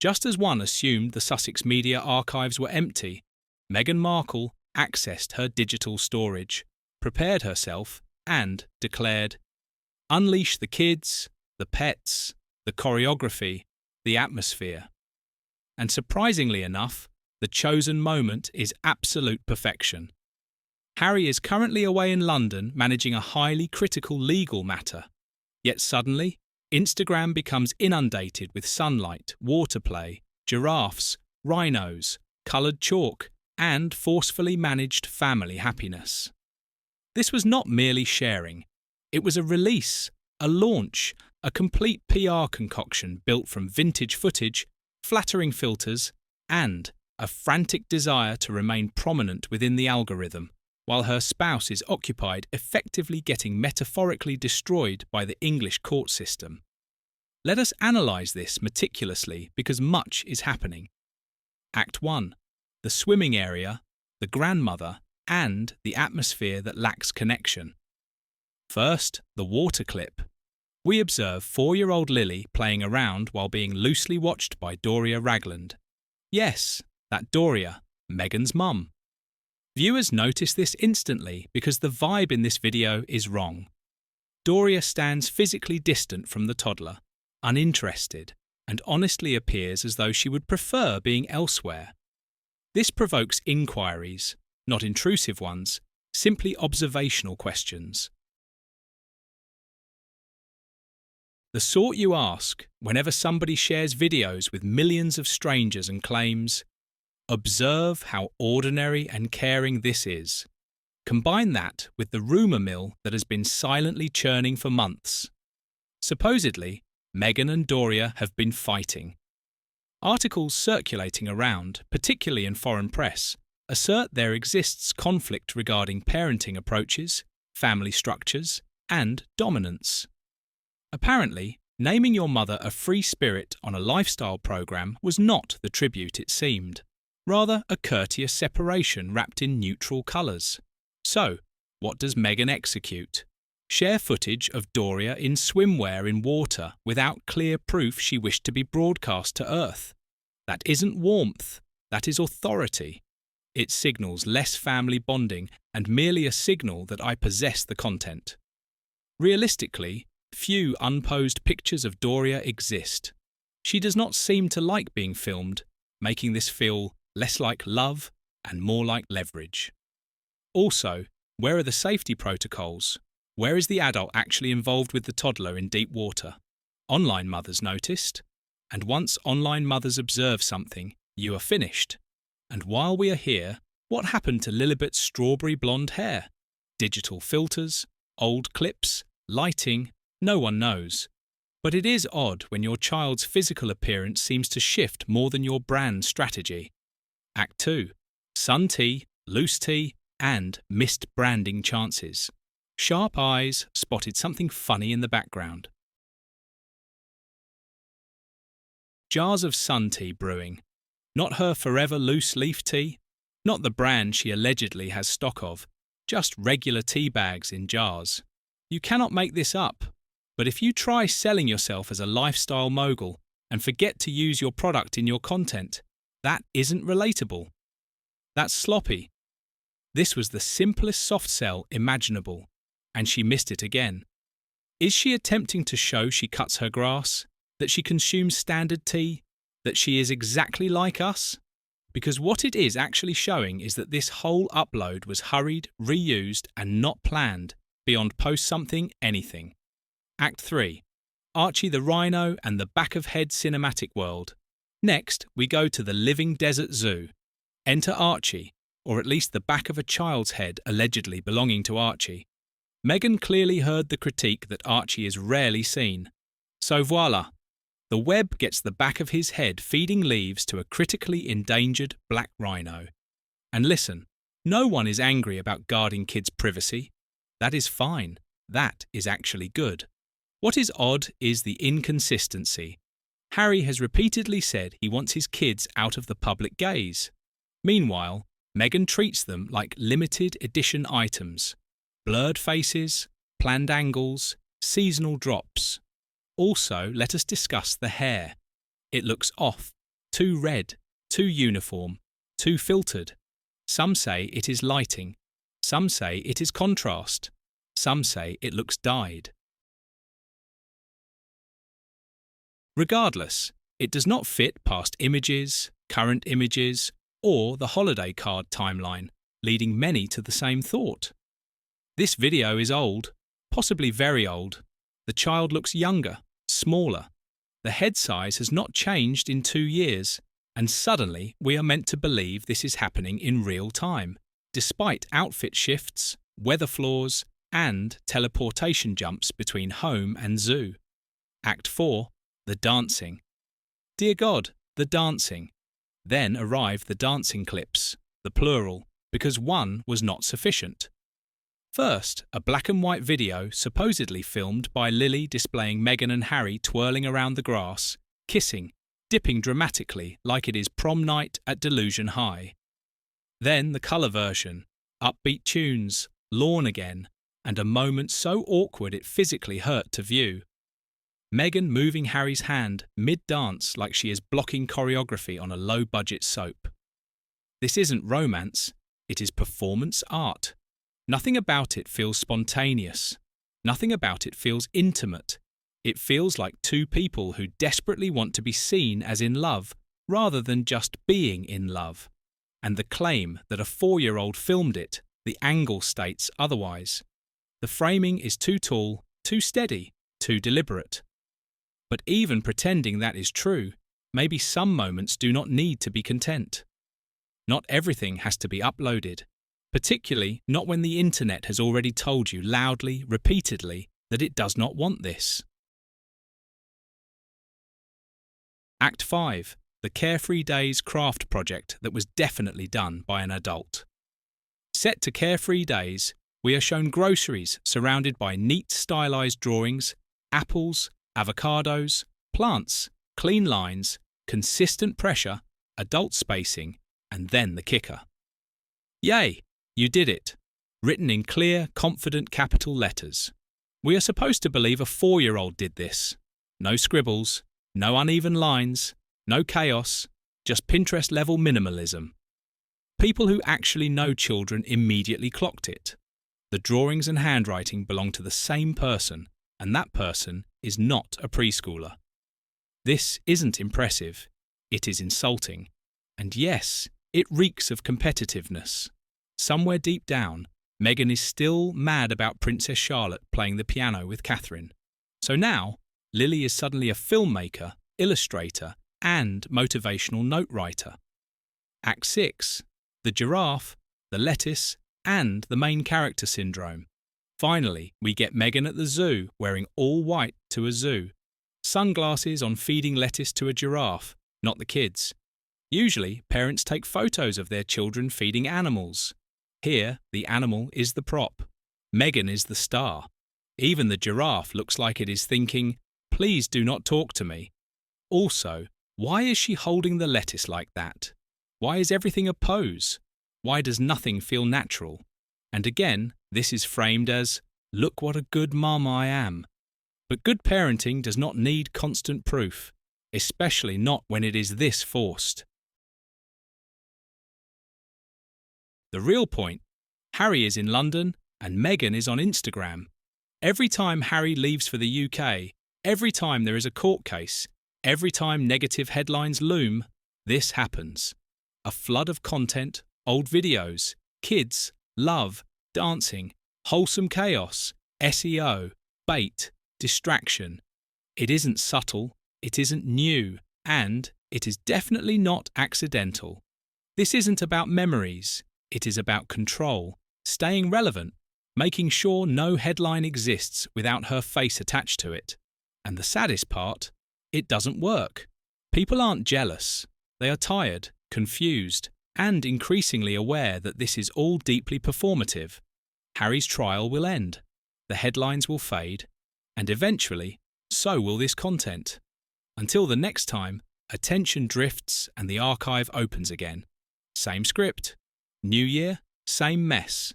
Just as one assumed the Sussex media archives were empty, Meghan Markle accessed her digital storage, prepared herself, and declared, "Unleash the kids, the pets, the choreography, the atmosphere." And surprisingly enough, the chosen moment is absolute perfection. Harry is currently away in London managing a highly critical legal matter. Yet suddenly, Instagram becomes inundated with sunlight, water play, giraffes, rhinos, coloured chalk, and forcefully managed family happiness. This was not merely sharing. It was a release, a launch, a complete PR concoction built from vintage footage, flattering filters, and a frantic desire to remain prominent within the algorithm, while her spouse is occupied effectively getting metaphorically destroyed by the English court system. Let us analyse this meticulously because much is happening. Act 1. The swimming area, the grandmother, and the atmosphere that lacks connection. First, the water clip. We observe 4-year-old Lily playing around while being loosely watched by Doria Ragland. Yes, that Doria, Meghan's mum. Viewers notice this instantly because the vibe in this video is wrong. Doria stands physically distant from the toddler, uninterested, and honestly appears as though she would prefer being elsewhere. This provokes inquiries, not intrusive ones, simply observational questions. The sort you ask whenever somebody shares videos with millions of strangers and claims, "Observe how ordinary and caring this is." Combine that with the rumour mill that has been silently churning for months. Supposedly, Meghan and Doria have been fighting. Articles circulating around, particularly in foreign press, assert there exists conflict regarding parenting approaches, family structures, and dominance. Apparently, naming your mother a free spirit on a lifestyle program was not the tribute it seemed, rather a courteous separation wrapped in neutral colours. So, what does Meghan execute? Share footage of Doria in swimwear in water without clear proof she wished to be broadcast to Earth. That isn't warmth, that is authority. It signals less family bonding and merely a signal that I possess the content. Realistically, few unposed pictures of Doria exist. She does not seem to like being filmed, making this feel less like love and more like leverage. Also, where are the safety protocols? Where is the adult actually involved with the toddler in deep water? Online mothers noticed. And once online mothers observe something, you are finished. And while we are here, what happened to Lilibet's strawberry blonde hair? Digital filters, old clips, lighting, no one knows. But it is odd when your child's physical appearance seems to shift more than your brand strategy. Act 2. Sun tea, loose tea, and missed branding chances. Sharp eyes spotted something funny in the background. Jars of sun tea brewing. Not her forever loose leaf tea, not the brand she allegedly has stock of, just regular tea bags in jars. You cannot make this up. But if you try selling yourself as a lifestyle mogul and forget to use your product in your content, that isn't relatable. That's sloppy. This was the simplest soft sell imaginable, and she missed it again. Is she attempting to show she cuts her grass, that she consumes standard tea, that she is exactly like us? Because what it is actually showing is that this whole upload was hurried, reused, and not planned, beyond post something anything. Act 3. Archie the Rhino and the Back of Head cinematic world. Next, we go to the living desert zoo. Enter Archie, or at least the back of a child's head allegedly belonging to Archie. Meghan clearly heard the critique that Archie is rarely seen. So voila, the web gets the back of his head feeding leaves to a critically endangered black rhino. And listen, no one is angry about guarding kids' privacy. That is fine. That is actually good. What is odd is the inconsistency. Harry has repeatedly said he wants his kids out of the public gaze. Meanwhile, Meghan treats them like limited edition items. Blurred faces, planned angles, seasonal drops. Also, let us discuss the hair. It looks off, too red, too uniform, too filtered. Some say it is lighting. Some say it is contrast. Some say it looks dyed. Regardless, it does not fit past images, current images, or the holiday card timeline, leading many to the same thought. This video is old, possibly very old. The child looks younger, smaller. The head size has not changed in 2 years, and suddenly we are meant to believe this is happening in real time, despite outfit shifts, weather flaws, and teleportation jumps between home and zoo. Act 4. The dancing. Dear God, the dancing. Then arrive the dancing clips, the plural, because one was not sufficient. First, a black and white video supposedly filmed by Lily displaying Meghan and Harry twirling around the grass, kissing, dipping dramatically like it is prom night at Delusion High. Then the colour version, upbeat tunes, lawn again, and a moment so awkward it physically hurt to view. Meghan moving Harry's hand mid-dance like she is blocking choreography on a low-budget soap. This isn't romance, it is performance art. Nothing about it feels spontaneous. Nothing about it feels intimate. It feels like two people who desperately want to be seen as in love rather than just being in love. And the claim that a 4-year-old filmed it, the angle states otherwise. The framing is too tall, too steady, too deliberate. But even pretending that is true, maybe some moments do not need to be content. Not everything has to be uploaded, particularly not when the internet has already told you loudly, repeatedly, that it does not want this. Act 5. The Carefree Days craft project that was definitely done by an adult. Set to Carefree Days, we are shown groceries surrounded by neat stylized drawings, apples, avocados, plants, clean lines, consistent pressure, adult spacing, and then the kicker. Yay! You did it! Written in clear, confident capital letters. We are supposed to believe a 4-year-old did this. No scribbles, no uneven lines, no chaos, just Pinterest-level minimalism. People who actually know children immediately clocked it. The drawings and handwriting belong to the same person, and that person is not a preschooler. This isn't impressive, it is insulting. And yes, it reeks of competitiveness. Somewhere deep down, Meghan is still mad about Princess Charlotte playing the piano with Catherine. So now, Lily is suddenly a filmmaker, illustrator, and motivational note writer. Act 6. The giraffe, the lettuce, and the main character syndrome. Finally, we get Meghan at the zoo wearing all white to a zoo. Sunglasses on feeding lettuce to a giraffe, not the kids. Usually, parents take photos of their children feeding animals. Here, the animal is the prop. Meghan is the star. Even the giraffe looks like it is thinking, "Please do not talk to me." Also, why is she holding the lettuce like that? Why is everything a pose? Why does nothing feel natural? And again, this is framed as, "Look what a good mum I am." But good parenting does not need constant proof, especially not when it is this forced. The real point: Harry is in London and Meghan is on Instagram. Every time Harry leaves for the UK, every time there is a court case, every time negative headlines loom, this happens. A flood of content, old videos, kids, love, dancing, wholesome chaos, SEO, bait, distraction. It isn't subtle, it isn't new, and it is definitely not accidental. This isn't about memories. It is about control, staying relevant, making sure no headline exists without her face attached to it. And the saddest part, it doesn't work. People aren't jealous. They are tired, confused, and increasingly aware that this is all deeply performative. Harry's trial will end, the headlines will fade, and eventually, so will this content. Until the next time, attention drifts and the archive opens again. Same script. New year, same mess.